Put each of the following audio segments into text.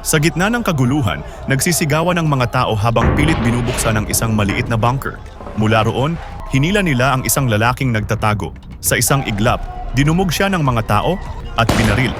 Sa gitna ng kaguluhan, nagsisigawan ang mga tao habang pilit binubuksan ang isang maliit na bunker. Mula roon, hinila nila ang isang lalaking nagtatago. Sa isang iglap, dinumog siya ng mga tao at binaril.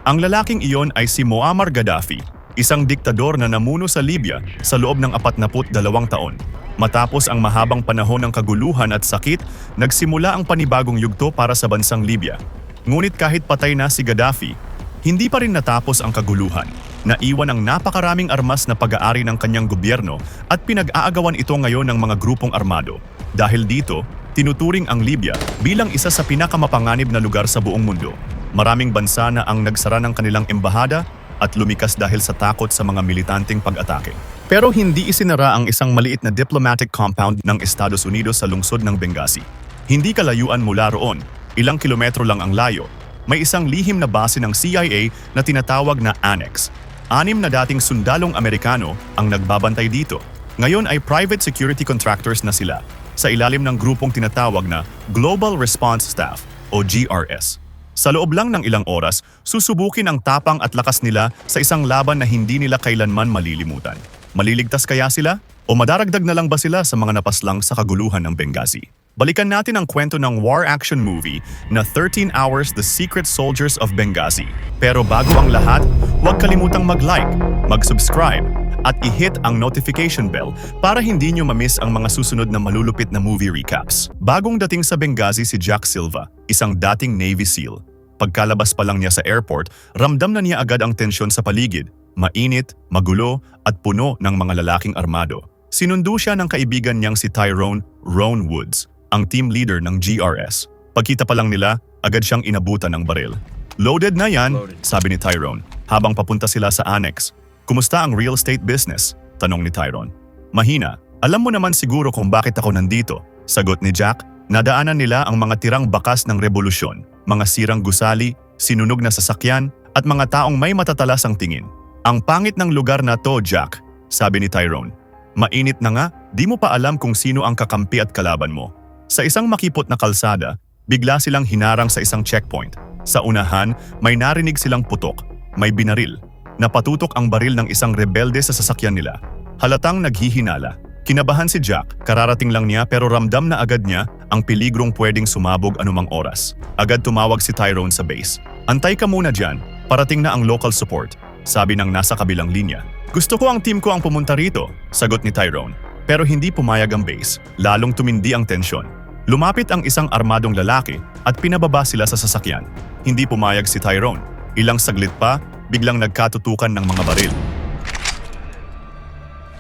Ang lalaking iyon ay si Muammar Gaddafi, isang diktador na namuno sa Libya sa loob ng 42 taon. Matapos ang mahabang panahon ng kaguluhan at sakit, nagsimula ang panibagong yugto para sa bansang Libya. Ngunit kahit patay na si Gaddafi, hindi pa rin natapos ang kaguluhan. Naiwan ang napakaraming armas na pag-aari ng kanyang gobyerno at pinag-aagawan ito ngayon ng mga grupong armado. Dahil dito, tinuturing ang Libya bilang isa sa pinakamapanganib na lugar sa buong mundo. Maraming bansa na ang nagsara ng kanilang embahada at lumikas dahil sa takot sa mga militanteng pag-atake. Pero hindi isinara ang isang maliit na diplomatic compound ng Estados Unidos sa lungsod ng Benghazi. Hindi kalayuan mula roon, ilang kilometro lang ang layo, may isang lihim na base ng CIA na tinatawag na Annex. 6 na dating sundalong Amerikano ang nagbabantay dito. Ngayon ay private security contractors na sila sa ilalim ng grupong tinatawag na Global Response Staff o GRS. Sa loob lang ng ilang oras, susubukin ang tapang at lakas nila sa isang laban na hindi nila kailanman malilimutan. Maliligtas kaya sila? O madaragdag na lang ba sila sa mga napaslang sa kaguluhan ng Benghazi? Balikan natin ang kwento ng war action movie na 13 Hours The Secret Soldiers of Benghazi. Pero bago ang lahat, huwag kalimutang mag-like, mag-subscribe, at i-hit ang notification bell para hindi nyo ma-miss ang mga susunod na malulupit na movie recaps. Bagong dating sa Benghazi si Jack Silva, isang dating Navy SEAL. Pagkalabas pa lang niya sa airport, ramdam na niya agad ang tensyon sa paligid. Mainit, magulo, at puno ng mga lalaking armado. Sinundo siya ng kaibigan niyang si Tyrone "Ron" Woods, ang team leader ng GRS. Pagkita pa lang nila, agad siyang inabutan ng baril. "Loaded na yan," sabi ni Tyrone, habang papunta sila sa annex. "Kumusta ang real estate business?" tanong ni Tyrone. "Mahina. Alam mo naman siguro kung bakit ako nandito," sagot ni Jack. Nadaanan nila ang mga tirang bakas ng revolusyon, mga sirang gusali, sinunog na sasakyan, at mga taong may matatalasang tingin. "Ang pangit ng lugar na to, Jack," sabi ni Tyrone. "Mainit na nga, di mo pa alam kung sino ang kakampi at kalaban mo." Sa isang makipot na kalsada, bigla silang hinarang sa isang checkpoint. Sa unahan, may narinig silang putok, may binaril. Napatutok ang baril ng isang rebelde sa sasakyan nila. Halatang naghihinala. Kinabahan si Jack, kararating lang niya pero ramdam na agad niya ang peligrong pwedeng sumabog anumang oras. Agad tumawag si Tyrone sa base. "Antay ka muna dyan, parating na ang local support," sabi ng nasa kabilang linya. "Gusto ko ang team ko ang pumunta rito," sagot ni Tyrone. Pero hindi pumayag ang base, lalong tumindi ang tensyon. Lumapit ang isang armadong lalaki at pinababa sila sa sasakyan. Hindi pumayag si Tyrone. Ilang saglit pa, biglang nagkatutukan ng mga baril.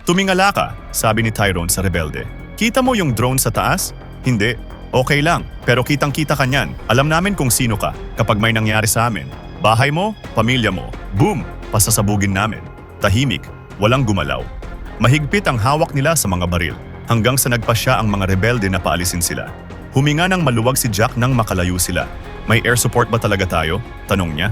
"Tumingala ka," sabi ni Tyrone sa rebelde. "Kita mo yung drone sa taas?" "Hindi." "Okay lang, pero kitang-kita ka niyan. Alam namin kung sino ka kapag may nangyari sa amin. Bahay mo, pamilya mo. Boom! Pasasabugin namin." Tahimik, walang gumalaw. Mahigpit ang hawak nila sa mga baril, hanggang sa nagpasya ang mga rebelde na paalisin sila. Huminga ng maluwag si Jack nang makalayo sila. "May air support ba talaga tayo?" tanong niya.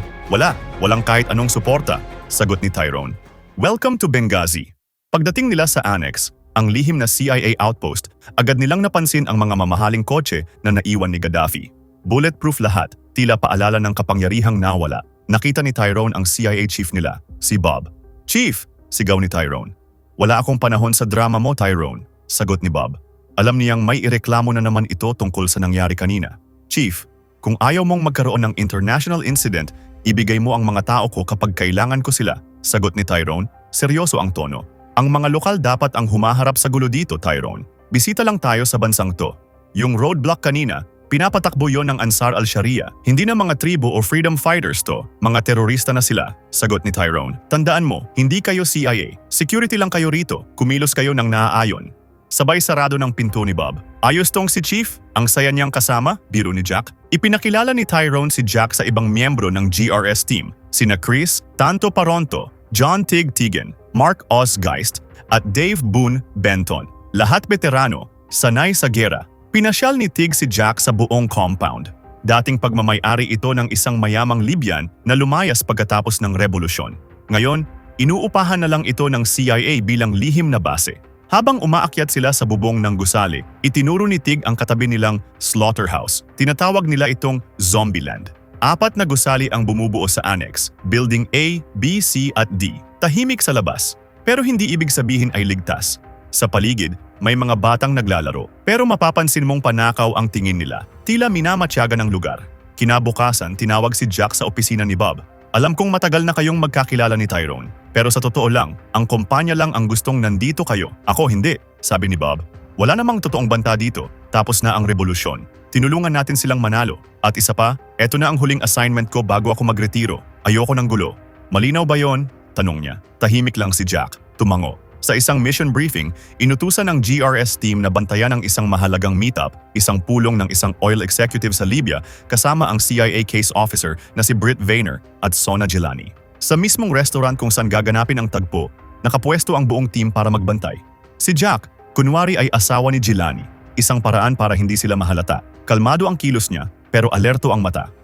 Walang kahit anong suporta," sagot ni Tyrone. "Welcome to Benghazi." Pagdating nila sa annex, ang lihim na CIA outpost, agad nilang napansin ang mga mamahaling kotse na naiwan ni Gaddafi. Bulletproof lahat, tila paalala ng kapangyarihang nawala. Nakita ni Tyrone ang CIA chief nila, si Bob. "Chief!" sigaw ni Tyrone. "Wala akong panahon sa drama mo, Tyrone," sagot ni Bob. Alam niyang may ireklamo na naman ito tungkol sa nangyari kanina. "Chief, kung ayaw mong magkaroon ng international incident, ibigay mo ang mga tao ko kapag kailangan ko sila," sagot ni Tyrone. Seryoso ang tono. "Ang mga lokal dapat ang humaharap sa gulo dito, Tyrone. Bisita lang tayo sa bansang to. Yung roadblock kanina, pinapatakbo yon ng Ansar al-Sharia. Hindi na mga tribo o freedom fighters to. Mga terorista na sila," sagot ni Tyrone. "Tandaan mo, hindi kayo CIA. Security lang kayo rito. Kumilos kayo ng naaayon." Sabay sarado ng pinto ni Bob. "Ayos tong si Chief? Ang saya niyang kasama?" biro ni Jack. Ipinakilala ni Tyrone si Jack sa ibang miyembro ng GRS team, sina Chris Tanto Paronto, John Tig Tigan, Mark Osgeist, at Dave Boone Benton. Lahat veterano, sanay sa gera. Pinasyal ni Tig si Jack sa buong compound. Dating pagmamay-ari ito ng isang mayamang Libyan na lumayas pagkatapos ng revolusyon. Ngayon, inuupahan na lang ito ng CIA bilang lihim na base. Habang umaakyat sila sa bubong ng gusali, itinuro ni Tig ang katabi nilang slaughterhouse. Tinatawag nila itong Zombieland. 4 na gusali ang bumubuo sa annex, Building A, B, C at D. Tahimik sa labas, pero hindi ibig sabihin ay ligtas. Sa paligid, may mga batang naglalaro, pero mapapansin mong panakaw ang tingin nila. Tila minamatyaga ng lugar. Kinabukasan, tinawag si Jack sa opisina ni Bob. Alam kong matagal na kayong magkakilala ni Tyrone, pero sa totoo lang, ang kumpanya lang ang gustong nandito kayo. Ako hindi, sabi ni Bob. Wala namang totoong banta dito, tapos na ang revolusyon. Tinulungan natin silang manalo. At isa pa, eto na ang huling assignment ko bago ako magretiro. Ayoko ng gulo. Malinaw ba yon? Tanong niya. Tahimik lang si Jack. Tumango. Sa isang mission briefing, inutusan ng GRS team na bantayan ang isang mahalagang meetup, isang pulong ng isang oil executive sa Libya kasama ang CIA case officer na si Britt Vayner at Sona Jelani. Sa mismong restaurant kung saan gaganapin ang tagpo, nakapwesto ang buong team para magbantay. Si Jack, kunwari ay asawa ni Jelani, isang paraan para hindi sila mahalata. Kalmado ang kilos niya, pero alerto ang mata.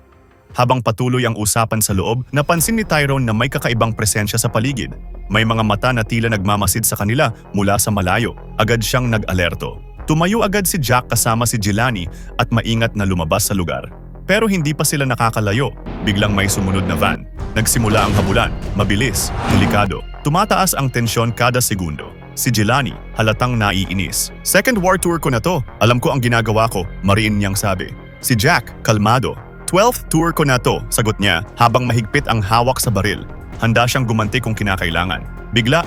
Habang patuloy ang usapan sa loob, napansin ni Tyrone na may kakaibang presensya sa paligid. May mga mata na tila nagmamasid sa kanila mula sa malayo. Agad siyang nag-alerto. Tumayo agad si Jack kasama si Jelani at maingat na lumabas sa lugar. Pero hindi pa sila nakakalayo. Biglang may sumunod na van. Nagsimula ang habulan. Mabilis, delikado. Tumataas ang tensyon kada segundo. Si Jelani, halatang naiinis. Second war tour ko na to. Alam ko ang ginagawa ko, mariin niyang sabi. Si Jack, kalmado. 12th tour ko na to, sagot niya habang mahigpit ang hawak sa baril. Handa siyang gumanti kung kinakailangan. Bigla,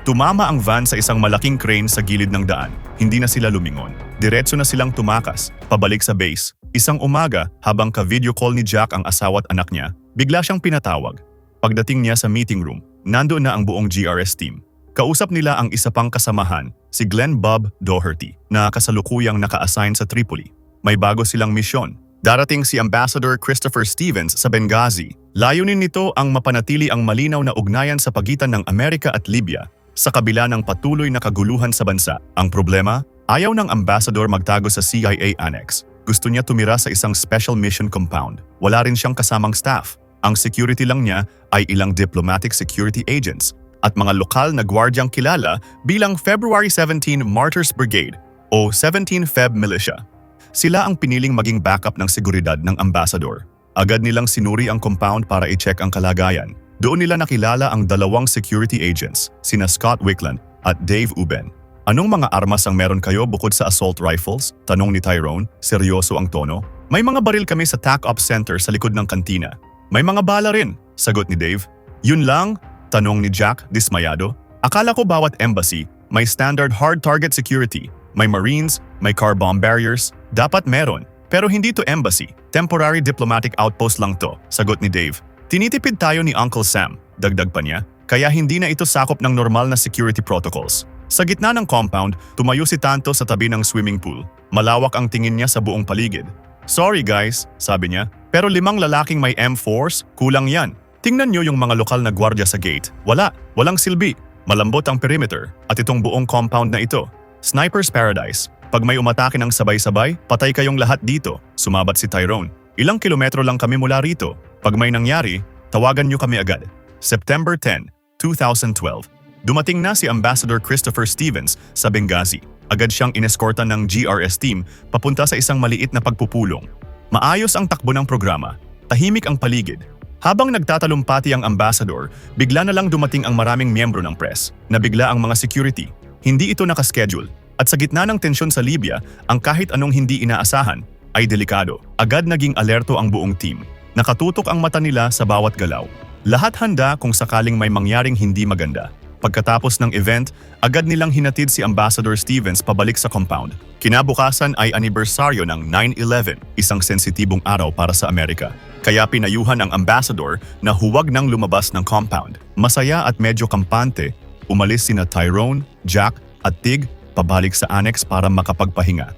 tumama ang van sa isang malaking crane sa gilid ng daan. Hindi na sila lumingon. Diretso na silang tumakas, pabalik sa base. Isang umaga, habang ka-video call ni Jack ang asawa at anak niya, bigla siyang pinatawag. Pagdating niya sa meeting room, nandoon na ang buong GRS team. Kausap nila ang isa pang kasamahan, si Glenn Bob Doherty, na kasalukuyang naka-assign sa Tripoli. May bago silang misyon. Darating si Ambassador Christopher Stevens sa Benghazi. Layunin nito ang mapanatili ang malinaw na ugnayan sa pagitan ng Amerika at Libya sa kabila ng patuloy na kaguluhan sa bansa. Ang problema, ayaw ng ambassador magtago sa CIA annex. Gusto niya tumira sa isang special mission compound. Wala rin siyang kasamang staff. Ang security lang niya ay ilang diplomatic security agents at mga lokal na gwardyang kilala bilang February 17 Martyrs Brigade o 17 Feb Militia. Sila ang piniling maging backup ng seguridad ng ambassador. Agad nilang sinuri ang compound para i-check ang kalagayan. Doon nila nakilala ang dalawang security agents, sina Scott Wickland at Dave Uben. Anong mga armas ang meron kayo bukod sa assault rifles? Tanong ni Tyrone, seryoso ang tono. May mga baril kami sa TAC-OP center sa likod ng kantina. May mga bala rin, sagot ni Dave. Yun lang? Tanong ni Jack, dismayado. Akala ko bawat embassy may standard hard target security. May Marines, may car bomb barriers. Dapat meron. Pero hindi to embassy. Temporary diplomatic outpost lang to, sagot ni Dave. Tinitipid tayo ni Uncle Sam, dagdag pa niya, kaya hindi na ito sakop ng normal na security protocols. Sa gitna ng compound, tumayo si Tanto sa tabi ng swimming pool. Malawak ang tingin niya sa buong paligid. Sorry guys, sabi niya, pero 5 lalaking may M4s, kulang yan. Tingnan niyo yung mga lokal na gwardya sa gate. Walang silbi. Malambot ang perimeter at itong buong compound na ito. Sniper's Paradise. Pag may umatake ng sabay-sabay, patay kayong lahat dito, sumabat si Tyrone. Ilang kilometro lang kami mula rito. Pag may nangyari, tawagan niyo kami agad. September 10, 2012. Dumating na si Ambassador Christopher Stevens sa Benghazi. Agad siyang ineskortan ng GRS team papunta sa isang maliit na pagpupulong. Maayos ang takbo ng programa. Tahimik ang paligid. Habang nagtatalumpati ang ambassador, bigla na lang dumating ang maraming miyembro ng press. Nabigla ang mga security. Hindi ito nakaschedule. At sa gitna ng tensyon sa Libya, ang kahit anong hindi inaasahan ay delikado. Agad naging alerto ang buong team. Nakatutok ang mata nila sa bawat galaw. Lahat handa kung sakaling may mangyaring hindi maganda. Pagkatapos ng event, agad nilang hinatid si Ambassador Stevens pabalik sa compound. Kinabukasan ay anibersaryo ng 9/11, isang sensitibong araw para sa Amerika. Kaya pinayuhan ang ambassador na huwag nang lumabas ng compound. Masaya at medyo kampante, umalis sina Tyrone, Jack at Tig pabalik sa annex para makapagpahinga.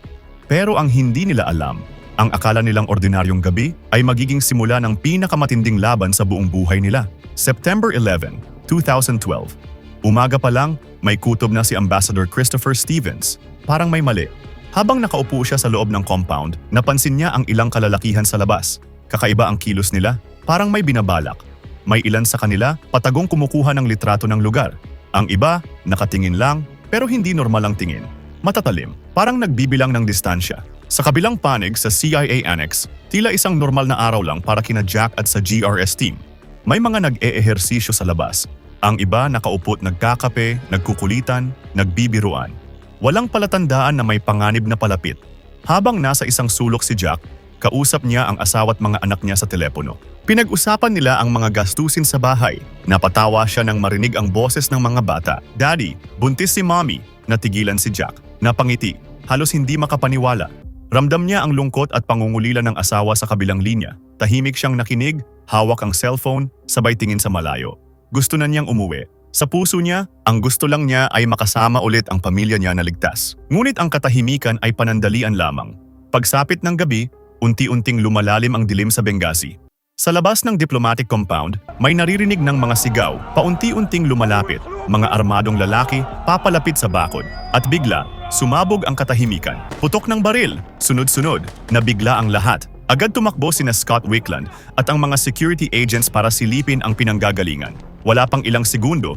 Pero ang hindi nila alam, ang akala nilang ordinaryong gabi ay magiging simula ng pinakamatinding laban sa buong buhay nila. September 11, 2012. Umaga pa lang, may kutob na si Ambassador Christopher Stevens. Parang may mali. Habang nakaupo siya sa loob ng compound, napansin niya ang ilang kalalakihan sa labas. Kakaiba ang kilos nila, parang may binabalak. May ilan sa kanila, patagong kumukuha ng litrato ng lugar. Ang iba, nakatingin lang, pero hindi normal ang tingin. Matatalim, parang nagbibilang ng distansya. Sa kabilang panig sa CIA Annex, tila isang normal na araw lang para kina Jack at sa GRS team. May mga nag-eehersisyo sa labas. Ang iba nakaupo't nagkakape, nagkukulitan, nagbibiruan. Walang palatandaan na may panganib na palapit. Habang nasa isang sulok si Jack, kausap niya ang asawa at mga anak niya sa telepono. Pinag-usapan nila ang mga gastusin sa bahay. Napatawa siya nang marinig ang boses ng mga bata. "Daddy, buntis si Mommy." Natigilan si Jack. Napangiti, halos hindi makapaniwala. Ramdam niya ang lungkot at pangungulila ng asawa sa kabilang linya. Tahimik siyang nakinig, hawak ang cellphone, sabay tingin sa malayo. Gusto na niyang umuwi. Sa puso niya, ang gusto lang niya ay makasama ulit ang pamilya niya na ligtas. Ngunit ang katahimikan ay panandalian lamang. Pagsapit ng gabi, unti-unting lumalalim ang dilim sa Benghazi. Sa labas ng diplomatic compound, may naririnig ng mga sigaw, paunti-unting lumalapit, mga armadong lalaki, papalapit sa bakod. At bigla, sumabog ang katahimikan. Putok ng baril, sunod-sunod, nabigla ang lahat. Agad tumakbo sina Scott Wickland at ang mga security agents para silipin ang pinanggagalingan. Wala pang ilang segundo,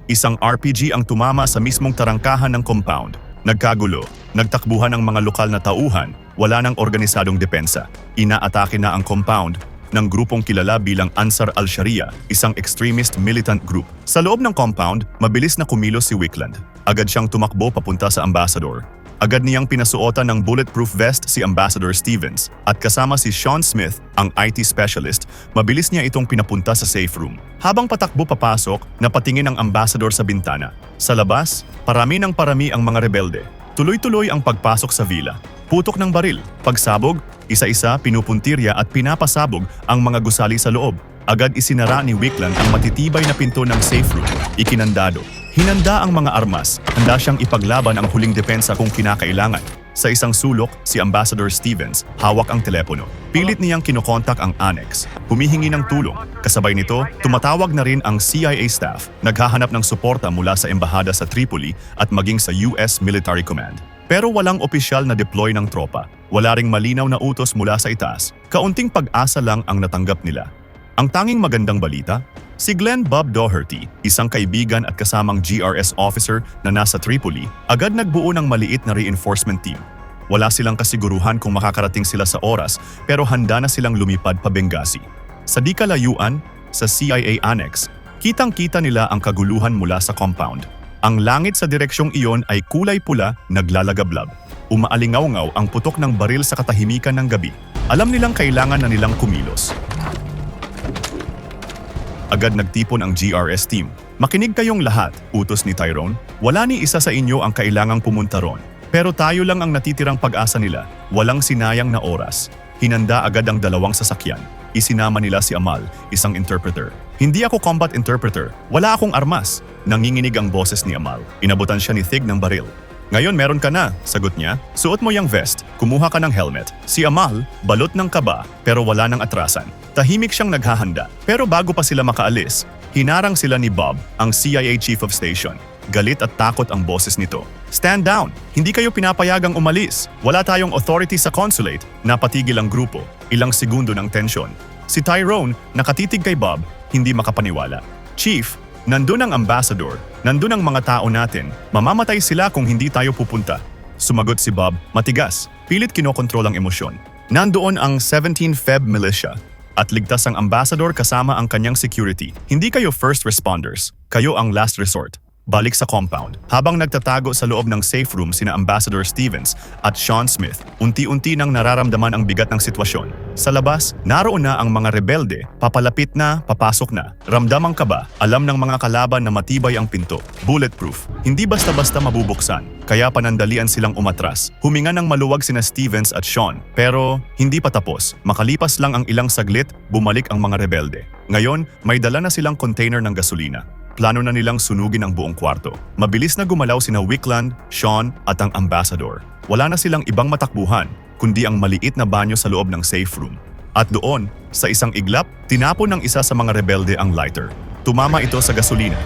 isang RPG ang tumama sa mismong tarangkahan ng compound. Nagkagulo, nagtakbuhan ang mga lokal na tauhan, wala ng organisadong depensa. Inaatake na ang compound ng grupong kilala bilang Ansar al-Sharia, isang extremist militant group. Sa loob ng compound, mabilis na kumilos si Wickland. Agad siyang tumakbo papunta sa ambassador. Agad niyang pinasuotan ng bulletproof vest si Ambassador Stevens at kasama si Sean Smith, ang IT specialist, mabilis niya itong pinapunta sa safe room. Habang patakbo papasok, napatingin ang ambassador sa bintana. Sa labas, parami ng parami ang mga rebelde. Tuloy-tuloy ang pagpasok sa villa. Putok ng baril, pagsabog, isa-isa pinupuntirya at pinapasabog ang mga gusali sa loob. Agad isinara ni Wickland ang matitibay na pinto ng safe room, ikinandado. Hinanda ang mga armas, handa siyang ipaglaban ang huling depensa kung kinakailangan. Sa isang sulok, si Ambassador Stevens hawak ang telepono. Pilit niyang kinokontak ang annex, humihingi ng tulong. Kasabay nito, tumatawag na rin ang CIA staff, naghahanap ng suporta mula sa embahada sa Tripoli at maging sa US Military Command. Pero walang opisyal na deploy ng tropa. Wala ring malinaw na utos mula sa itaas. Kaunting pag-asa lang ang natanggap nila. Ang tanging magandang balita, si Glenn Bob Doherty, isang kaibigan at kasamang GRS officer na nasa Tripoli, agad nagbuo ng maliit na reinforcement team. Wala silang kasiguruhan kung makakarating sila sa oras, pero handa na silang lumipad pa Benghazi. Sa di kalayuan, sa CIA Annex, kitang-kita nila ang kaguluhan mula sa compound. Ang langit sa direksyong iyon ay kulay pula, naglalagablab. Umaalingaw-ngaw ang putok ng baril sa katahimikan ng gabi. Alam nilang kailangan na nilang kumilos. Agad nagtipon ang GRS team. "Makinig kayong lahat," utos ni Tyrone. "Wala ni isa sa inyo ang kailangang pumunta ron. Pero tayo lang ang natitirang pag-asa nila. Walang sinayang na oras." Hinanda agad ang dalawang sasakyan. Isinama nila si Amal, isang interpreter. "Hindi ako combat interpreter. Wala akong armas." Nanginginig ang boses ni Amal. Inabutan siya ni Thig ng baril. "Ngayon meron ka na," sagot niya. "Suot mo yung vest, kumuha ka ng helmet." Si Amal, balot ng kaba, pero wala ng atrasan. Tahimik siyang naghahanda. Pero bago pa sila makaalis, hinarang sila ni Bob, ang CIA Chief of Station. Galit at takot ang boses nito. "Stand down! Hindi kayo pinapayagang umalis. Wala tayong authority sa consulate." Napatigil ang grupo. Ilang segundo ng tensyon. Si Tyrone, nakatitig kay Bob, hindi makapaniwala. "Chief, nandun ang ambassador. Nandun ang mga tao natin. Mamamatay sila kung hindi tayo pupunta." Sumagot si Bob, matigas. Pilit kinokontrol ang emosyon. "Nandoon ang 17 Feb militia. At ligtas ang ambassador kasama ang kanyang security. Hindi kayo first responders. Kayo ang last resort." Balik sa compound. Habang nagtatago sa loob ng safe room sina Ambassador Stevens at Sean Smith, unti-unti nang nararamdaman ang bigat ng sitwasyon. Sa labas, naroon na ang mga rebelde, papalapit na, papasok na. Ramdam ang kaba, alam ng mga kalaban na matibay ang pinto. Bulletproof, hindi basta-basta mabubuksan. Kaya panandalian silang umatras. Huminga ng maluwag sina Stevens at Sean. Pero hindi pa tapos. Makalipas lang ang ilang saglit, bumalik ang mga rebelde. Ngayon, may dala na silang container ng gasolina. Plano na nilang sunugin ang buong kwarto. Mabilis na gumalaw sina Wickland, Sean at ang ambassador. Wala na silang ibang matakbuhan, kundi ang maliit na banyo sa loob ng safe room. At doon, sa isang iglap, tinapon ng isa sa mga rebelde ang lighter. Tumama ito sa gasolina.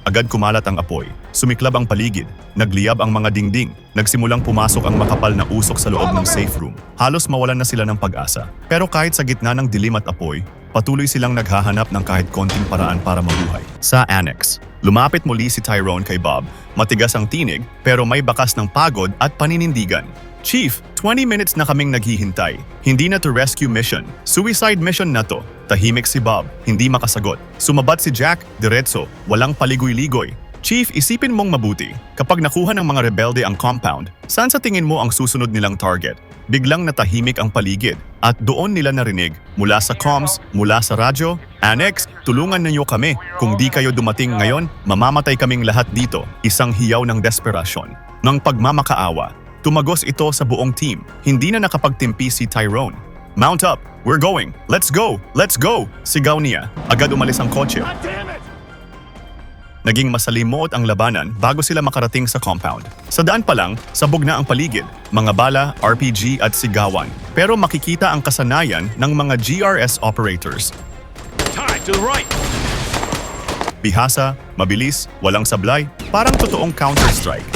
Agad kumalat ang apoy. Sumiklab ang paligid. Nagliyab ang mga dingding. Nagsimulang pumasok ang makapal na usok sa loob ng safe room. Halos mawalan na sila ng pag-asa. Pero kahit sa gitna ng dilim at apoy, patuloy silang naghahanap ng kahit konting paraan para mabuhay. Sa annex, lumapit muli si Tyrone kay Bob. Matigas ang tinig pero may bakas ng pagod at paninindigan. Chief, 20 minutes na kaming naghihintay. Hindi na to rescue mission. Suicide mission na to. Tahimik si Bob, hindi makasagot. Sumabat si Jack, diretso, walang paligoy-ligoy. Chief, isipin mong mabuti. Kapag nakuha ng mga rebelde ang compound, saan sa tingin mo ang susunod nilang target? Biglang natahimik ang paligid at doon nila narinig mula sa comms, mula sa radyo, "Annex, tulungan ninyo kami. Kung di kayo dumating ngayon, mamamatay kaming lahat dito." Isang hiyaw ng desperasyon. Ng pagmamakaawa, tumagos ito sa buong team. Hindi na nakapagtimpi si Tyrone. "Mount up! We're going! Let's go! Let's go!" Sigaw niya. Agad umalis ang kotse. Naging masalimuot ang labanan bago sila makarating sa compound. Sa daan pa lang, sabog na ang paligid, mga bala, RPG at sigawan. Pero makikita ang kasanayan ng mga GRS operators. To the right. Bihasa, mabilis, walang sablay, parang totoong Counter-Strike.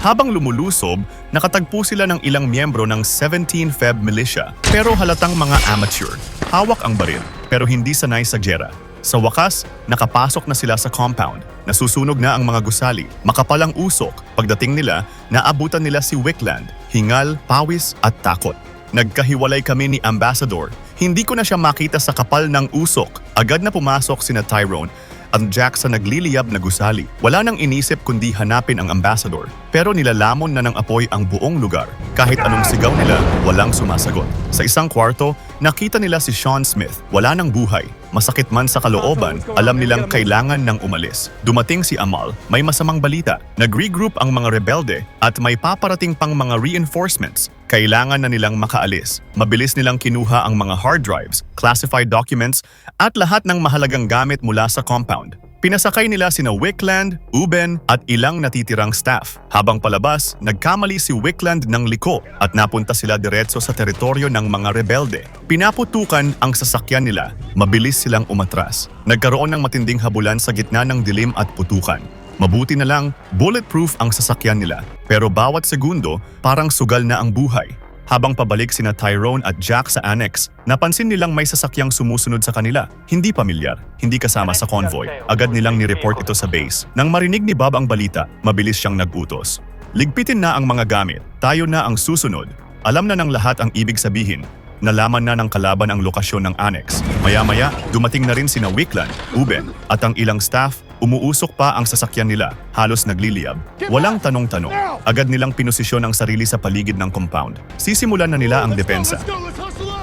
Habang lumulusob, nakatagpo sila ng ilang miyembro ng 17 Feb Militia, pero halatang mga amateur. Hawak ang baril, pero hindi sanay sa giyera. Sa wakas, nakapasok na sila sa compound. Nasusunog na ang mga gusali. Makapalang usok. Pagdating nila, naabutan nila si Wickland, hingal, pawis at takot. Nagkahiwalay kami ni Ambassador. Hindi ko na siya makita sa kapal ng usok. Agad na pumasok sina Tyrone at Jack sa nagliliyab na gusali. Wala nang inisip kundi hanapin ang Ambassador. Pero nilalamon na ng apoy ang buong lugar. Kahit anong sigaw nila, walang sumasagot. Sa isang kwarto, nakita nila si Sean Smith. Wala nang buhay. Masakit man sa kalooban, alam nilang kailangan ng umalis. Dumating si Amal, may masamang balita. Nag-regroup ang mga rebelde at may paparating pang mga reinforcements. Kailangan na nilang makaalis. Mabilis nilang kinuha ang mga hard drives, classified documents, at lahat ng mahalagang gamit mula sa compound. Pinasakay nila sina Wickland, Uben at ilang natitirang staff. Habang palabas, nagkamali si Wickland ng liko at napunta sila diretso sa teritoryo ng mga rebelde. Pinaputukan ang sasakyan nila. Mabilis silang umatras. Nagkaroon ng matinding habulan sa gitna ng dilim at putukan. Mabuti na lang, bulletproof ang sasakyan nila. Pero bawat segundo, parang sugal na ang buhay. Habang pabalik sina Tyrone at Jack sa annex, napansin nilang may sasakyang sumusunod sa kanila. Hindi pamilyar, hindi kasama sa convoy. Agad nilang nireport ito sa base. Nang marinig ni Bob ang balita, mabilis siyang nag-utos. Ligpitin na ang mga gamit. Tayo na ang susunod. Alam na ng lahat ang ibig sabihin. Nalaman na ng kalaban ang lokasyon ng annex. Maya-maya, dumating na rin sina Wickland, Uben, at ang ilang staff. Umuusok pa ang sasakyan nila, halos nagliliyab. Walang tanong-tanong. Agad nilang pinosisyon ang sarili sa paligid ng compound. Sisimulan na nila ang depensa.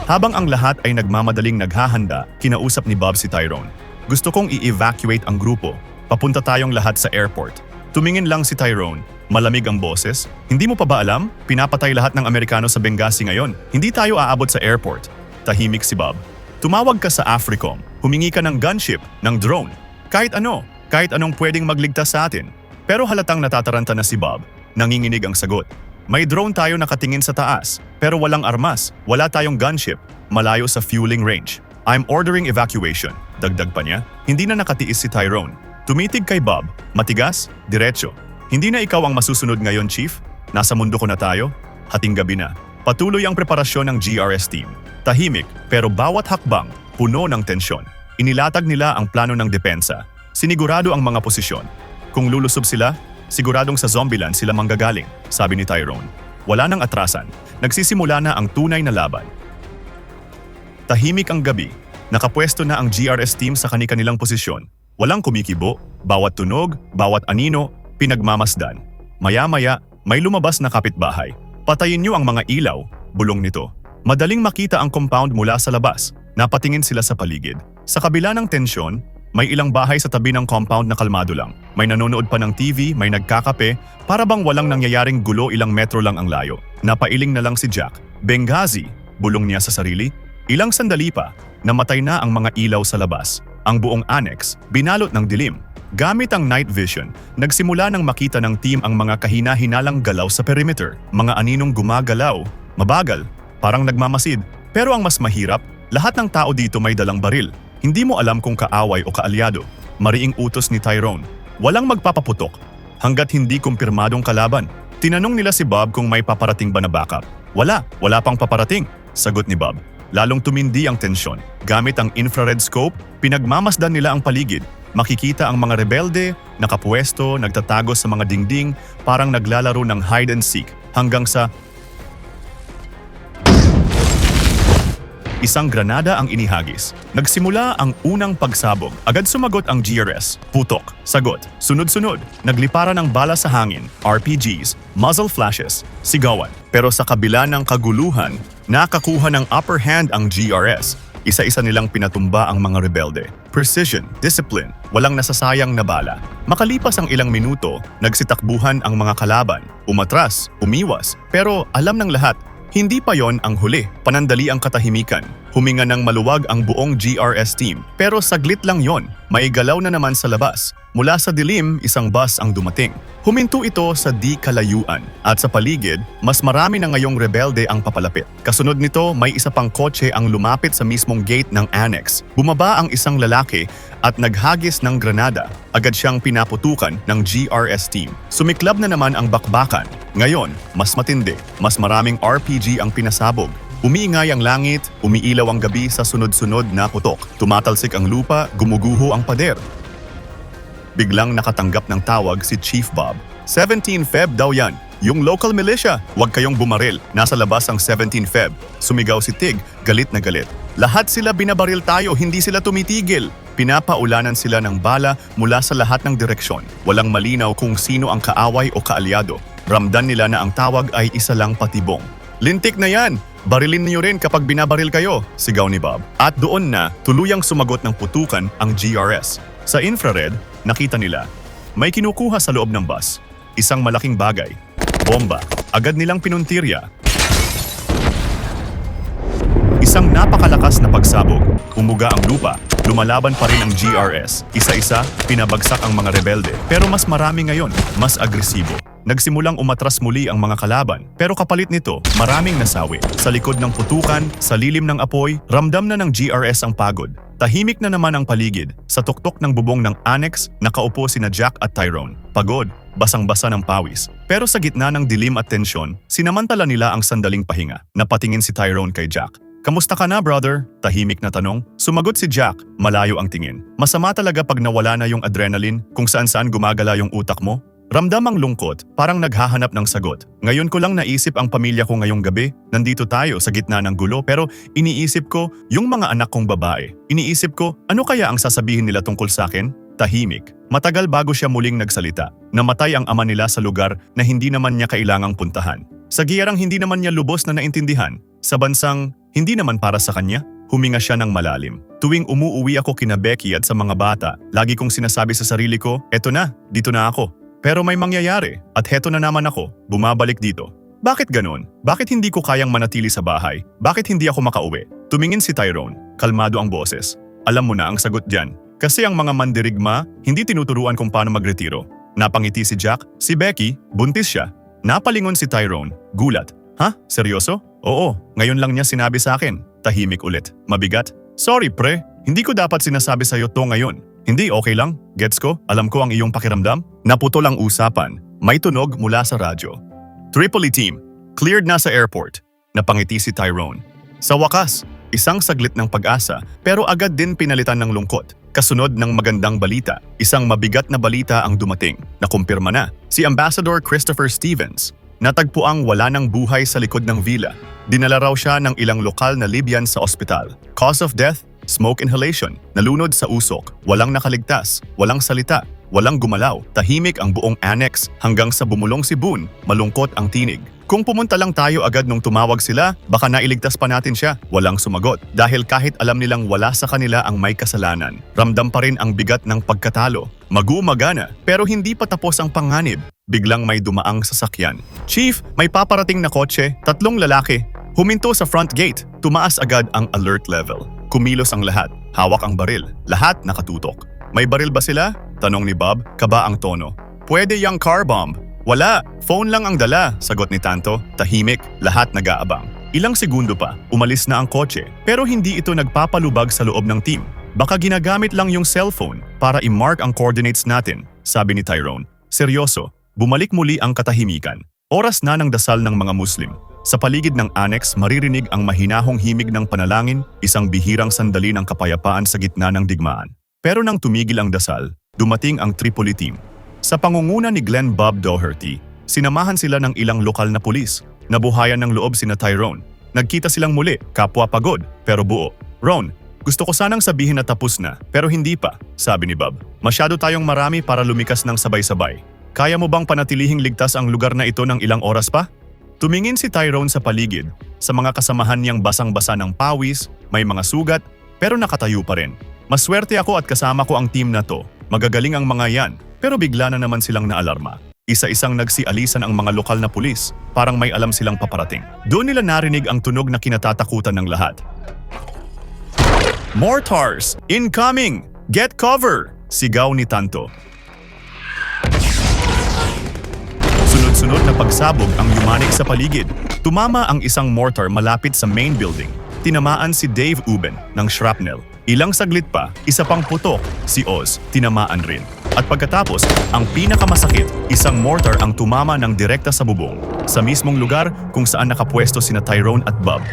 Habang ang lahat ay nagmamadaling naghahanda, kinausap ni Bob si Tyrone. "Gusto kong i-evacuate ang grupo. Papunta tayong lahat sa airport." Tumingin lang si Tyrone. Malamig ang boses. "Hindi mo pa ba alam? Pinapatay lahat ng Amerikano sa Benghazi ngayon. Hindi tayo aabot sa airport." Tahimik si Bob. "Tumawag ka sa Africom. Humingi ka ng gunship, ng drone. Kahit ano. Kahit anong pwedeng magligtas sa atin." Pero halatang natataranta na si Bob. Nanginginig ang sagot. "May drone tayo nakatingin sa taas, pero walang armas. Wala tayong gunship. Malayo sa fueling range. I'm ordering evacuation." Dagdag pa niya. Hindi na nakatiis si Tyrone. Tumitig kay Bob. Matigas, diretso. "Hindi na ikaw ang masusunod ngayon, Chief. Nasa mundo ko na tayo." Hating gabi na. Patuloy ang preparasyon ng GRS team. Tahimik, pero bawat hakbang, puno ng tensyon. Inilatag nila ang plano ng depensa. Sinigurado ang mga posisyon. Kung lulusob sila, siguradong sa Zombieland sila manggagaling, sabi ni Tyrone. Wala nang atrasan. Nagsisimula na ang tunay na laban. Tahimik ang gabi. Nakapwesto na ang GRS team sa kani-kanilang posisyon. Walang kumikibo, bawat tunog, bawat anino, pinagmamasdan. Maya-maya, may lumabas na kapitbahay. "Patayin niyo ang mga ilaw," bulong nito. Madaling makita ang compound mula sa labas. Napatingin sila sa paligid. Sa kabila ng tensyon, may ilang bahay sa tabi ng compound na kalmado lang. May nanonood pa ng TV, may nagkakape, para bang walang nangyayaring gulo, ilang metro lang ang layo. Napailing na lang si Jack. "Benghazi," bulong niya sa sarili. Ilang sandali pa, namatay na ang mga ilaw sa labas. Ang buong annex, binalot ng dilim. Gamit ang night vision, nagsimula nang makita ng team ang mga kahina-hinalang galaw sa perimeter. Mga aninong gumagalaw, mabagal, parang nagmamasid. Pero ang mas mahirap, lahat ng tao dito may dalang baril. Hindi mo alam kung kaaway o kaalyado. Mariing utos ni Tyrone. Walang magpapaputok hanggat hindi kumpirmadong kalaban. Tinanong nila si Bob kung may paparating ba na backup. Wala pang paparating, sagot ni Bob. lalong tumindi ang tensyon. Gamit ang infrared scope, pinagmamasdan nila ang paligid. Makikita ang mga rebelde, nakapuesto, nagtatago sa mga dingding, parang naglalaro ng hide and seek, hanggang sa isang granada ang inihagis. Nagsimula ang unang pagsabog. Agad sumagot ang GRS. Putok. Sagot. Sunod-sunod. Nagliparan ng bala sa hangin, RPGs, muzzle flashes, sigawan. Pero sa kabila ng kaguluhan, nakakuha ng upper hand ang GRS. Isa-isa nilang pinatumba ang mga rebelde. Precision, discipline, walang nasasayang na bala. Makalipas ang ilang minuto, nagsitakbuhan ang mga kalaban. Umatras, umiwas, pero alam ng lahat, hindi pa yon ang huli. Panandali ang katahimikan. Huminga ng maluwag ang buong GRS team. Pero saglit lang yon. May galaw na naman sa labas. Mula sa dilim, isang bus ang dumating. Huminto ito sa di kalayuan. At sa paligid, mas marami na ngayong rebelde ang papalapit. Kasunod nito, may isa pang kotse ang lumapit sa mismong gate ng annex. Bumaba ang isang lalaki at naghagis ng granada. Agad siyang pinaputukan ng GRS team. Sumiklab na naman ang bakbakan. Ngayon, mas matindi, mas maraming RPG ang pinasabog. Umiingay ang langit, umiilaw ang gabi sa sunod-sunod na putok. Tumatalsik ang lupa, gumuguho ang pader. Biglang nakatanggap ng tawag si Chief Bob. 17 Feb daw yan. Yung local militia, huwag kayong bumaril. Nasa labas ang 17 Feb. Sumigaw si Tig, galit na galit. Lahat sila binabaril tayo, hindi sila tumitigil. Pinapaulanan sila ng bala mula sa lahat ng direksyon. Walang malinaw kung sino ang kaaway o kaalyado. Ramdam nila na ang tawag ay isa lang patibong. Lintik na yan! Barilin niyo rin kapag binabaril kayo, sigaw ni Bob. At doon na, tuluyang sumagot ng putukan ang GRS. Sa infrared, nakita nila, may kinukuha sa loob ng bus. Isang malaking bagay. Bomba. Agad nilang pinuntirya. Isang napakalakas na pagsabog. Umuga ang lupa. Lumalaban pa rin ang GRS. Isa-isa, pinabagsak ang mga rebelde. Pero mas marami ngayon, mas agresibo. Nagsimulang umatras muli ang mga kalaban. Pero kapalit nito, maraming nasawi. Sa likod ng putukan, sa lilim ng apoy, ramdam na ng GRS ang pagod. Tahimik na naman ang paligid. Sa tuktok ng bubong ng annex, nakaupo sina Jack at Tyrone. Pagod, basang-basa ng pawis. Pero sa gitna ng dilim at tensyon, sinamantala nila ang sandaling pahinga. Napatingin si Tyrone kay Jack. "Kamusta ka na, brother?" Tahimik na tanong. Sumagot si Jack, malayo ang tingin. "Masama talaga pag nawala na yung adrenaline, kung saan-saan gumagala yung utak mo." Ramdam ang lungkot, parang naghahanap ng sagot. "Ngayon ko lang naisip ang pamilya ko ngayong gabi. Nandito tayo sa gitna ng gulo pero iniisip ko yung mga anak kong babae. Iniisip ko, ano kaya ang sasabihin nila tungkol sa akin?" Tahimik. Matagal bago siya muling nagsalita. Namatay ang ama nila sa lugar na hindi naman niya kailangang puntahan. Sa giyerang hindi naman niya lubos na naintindihan. Sa bansang hindi naman para sa kanya, huminga siya ng malalim. "Tuwing umuuwi ako kina Becky at sa mga bata, lagi kong sinasabi sa sarili ko, eto na, dito na ako. Pero may mangyayari at heto na naman ako, bumabalik dito. Bakit ganun? Bakit hindi ko kayang manatili sa bahay? Bakit hindi ako makauwi?" Tumingin si Tyrone, kalmado ang boses. "Alam mo na ang sagot dyan. Kasi ang mga mandirigma, hindi tinuturuan kung paano magretiro." Napangiti si Jack, si Becky, buntis siya. Napalingon si Tyrone, gulat. "Ha? Seryoso?" "Oo, ngayon lang niya sinabi sa akin." Tahimik ulit. Mabigat. "Sorry pre, hindi ko dapat sinasabi sa'yo to ngayon." "Hindi, okay lang. Gets ko, alam ko ang iyong pakiramdam." Naputol ang usapan. May tunog mula sa radyo. "Tripoli team, cleared na sa airport." Napangiti si Tyrone. Sa wakas, isang saglit ng pag-asa pero agad din pinalitan ng lungkot. Kasunod ng magandang balita, isang mabigat na balita ang dumating. Nakumpirma na, si Ambassador Christopher Stevens. Natagpuang wala ng buhay sa likod ng villa. Dinala raw siya ng ilang lokal na Libyan sa ospital. Cause of death? Smoke inhalation. Nalunod sa usok. Walang nakaligtas. Walang salita. Walang gumalaw. Tahimik ang buong annex hanggang sa bumulong si Boone. Malungkot ang tinig. "Kung pumunta lang tayo agad nung tumawag sila, baka nailigtas pa natin siya." Walang sumagot dahil kahit alam nilang wala sa kanila ang may kasalanan. Ramdam pa rin ang bigat ng pagkatalo. Magumagana pero hindi pa tapos ang panganib. Biglang may dumaang sasakyan. "Chief, may paparating na kotse, 3 lalaki." Huminto sa front gate. Tumaas agad ang alert level. Kumilos ang lahat. Hawak ang baril. Lahat nakatutok. "May baril ba sila?" tanong ni Bob, kaba ang tono. "Pwede yung car bomb." "Wala, phone lang ang dala," sagot ni Tanto. Tahimik, lahat nag-aabang. Ilang segundo pa, umalis na ang kotse, pero hindi ito nagpapalubag sa loob ng team. "Baka ginagamit lang yung cellphone para i-mark ang coordinates natin," sabi ni Tyrone. Seryoso, bumalik muli ang katahimikan. Oras na ng dasal ng mga Muslim. Sa paligid ng annex, maririnig ang mahinahong himig ng panalangin, isang bihirang sandali ng kapayapaan sa gitna ng digmaan. Pero nang tumigil ang dasal, dumating ang Tripoli team. Sa pangunguna ni Glenn Bob Doherty, sinamahan sila ng ilang lokal na pulis. Nabuhayan ng loob sina Tyrone. Nagkita silang muli, kapwa pagod, pero buo. Ron, gusto ko sanang sabihin na tapos na, pero hindi pa, sabi ni Bob. Masyado tayong marami para lumikas ng sabay-sabay. Kaya mo bang panatilihing ligtas ang lugar na ito ng ilang oras pa? Tumingin si Tyrone sa paligid, sa mga kasamahan niyang basang-basa ng pawis, may mga sugat, pero nakatayo pa rin. Maswerte ako at kasama ko ang team na to. Magagaling ang mga yan, pero bigla na naman silang naalarma. Isa-isang nagsialisan ang mga lokal na pulis, parang may alam silang paparating. Doon nila narinig ang tunog na kinatatakutan ng lahat. Mortars! Incoming! Get cover! Sigaw ni Tanto. Sunod-sunod na pagsabog ang yumanig sa paligid. Tumama ang isang mortar malapit sa main building. Tinamaan si Dave Uben ng shrapnel. Ilang saglit pa, isa pang putok, si Oz, tinamaan rin. At pagkatapos, ang pinakamasakit, isang mortar ang tumama ng direkta sa bubong, sa mismong lugar kung saan nakapwesto sina Tyrone at Bob.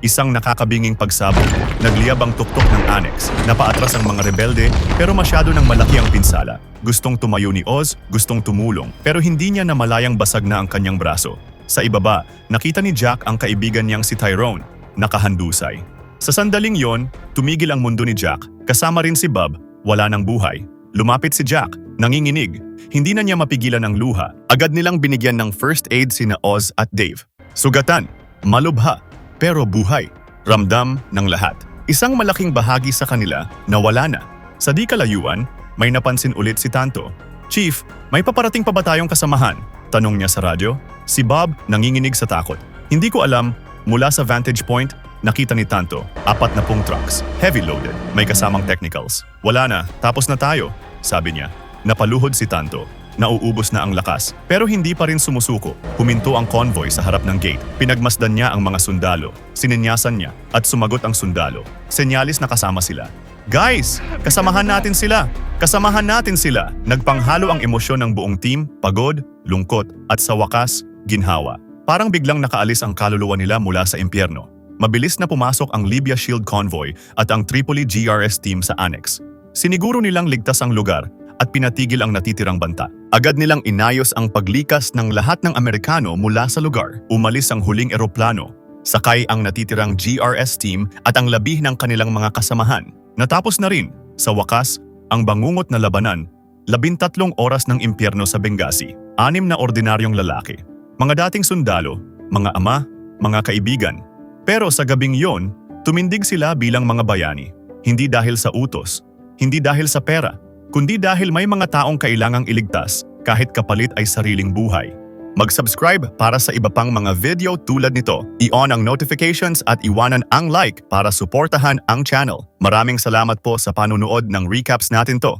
Isang nakakabinging pagsabog, nagliyab ang tuktok ng annex, napaatras ang mga rebelde pero masyado nang malaki ang pinsala. Gustong tumayo ni Oz, gustong tumulong, pero hindi niya namalayang basag na ang kanyang braso. Sa ibaba, nakita ni Jack ang kaibigan niyang si Tyrone, nakahandusay. Sa sandaling yon, tumigil ang mundo ni Jack, kasama rin si Bob, wala ng buhay. Lumapit si Jack, nanginginig, hindi na niya mapigilan ang luha. Agad nilang binigyan ng first aid sina Oz at Dave. Sugatan, malubha, pero buhay. Ramdam ng lahat. Isang malaking bahagi sa kanila nawala na. Sa di kalayuan, may napansin ulit si Tanto. Chief, may paparating pa ba tayong kasamahan? Tanong niya sa radyo. Si Bob nanginginig sa takot. Hindi ko alam, mula sa vantage point, nakita ni Tanto, 40 trucks, heavy loaded, may kasamang technicals. Wala na, tapos na tayo, sabi niya. Napaluhod si Tanto. Nauubos na ang lakas, pero hindi pa rin sumusuko. Huminto ang convoy sa harap ng gate. Pinagmasdan niya ang mga sundalo. Sininyasan niya at sumagot ang sundalo. Senyalis na kasama sila. Guys, kasamahan natin sila! Kasamahan natin sila! Nagpanghalo ang emosyon ng buong team, pagod, lungkot, at sa wakas, ginhawa. Parang biglang nakaalis ang kaluluwa nila mula sa impyerno. Mabilis na pumasok ang Libya Shield Convoy at ang Tripoli GRS team sa annex. Siniguro nilang ligtas ang lugar at pinatigil ang natitirang banta. Agad nilang inayos ang paglikas ng lahat ng Amerikano mula sa lugar. Umalis ang huling eroplano. Sakay ang natitirang GRS team at ang labih ng kanilang mga kasamahan. Natapos na rin, sa wakas, ang bangungot na labanan. 13 oras ng impyerno sa Benghazi. 6 na ordinaryong lalaki. Mga dating sundalo, mga ama, mga kaibigan. Pero sa gabing yon, tumindig sila bilang mga bayani. Hindi dahil sa utos, hindi dahil sa pera, kundi dahil may mga taong kailangang iligtas kahit kapalit ay sariling buhay. Mag-subscribe para sa iba pang mga video tulad nito. I-on ang notifications at iwanan ang like para suportahan ang channel. Maraming salamat po sa panunood ng recaps natin to.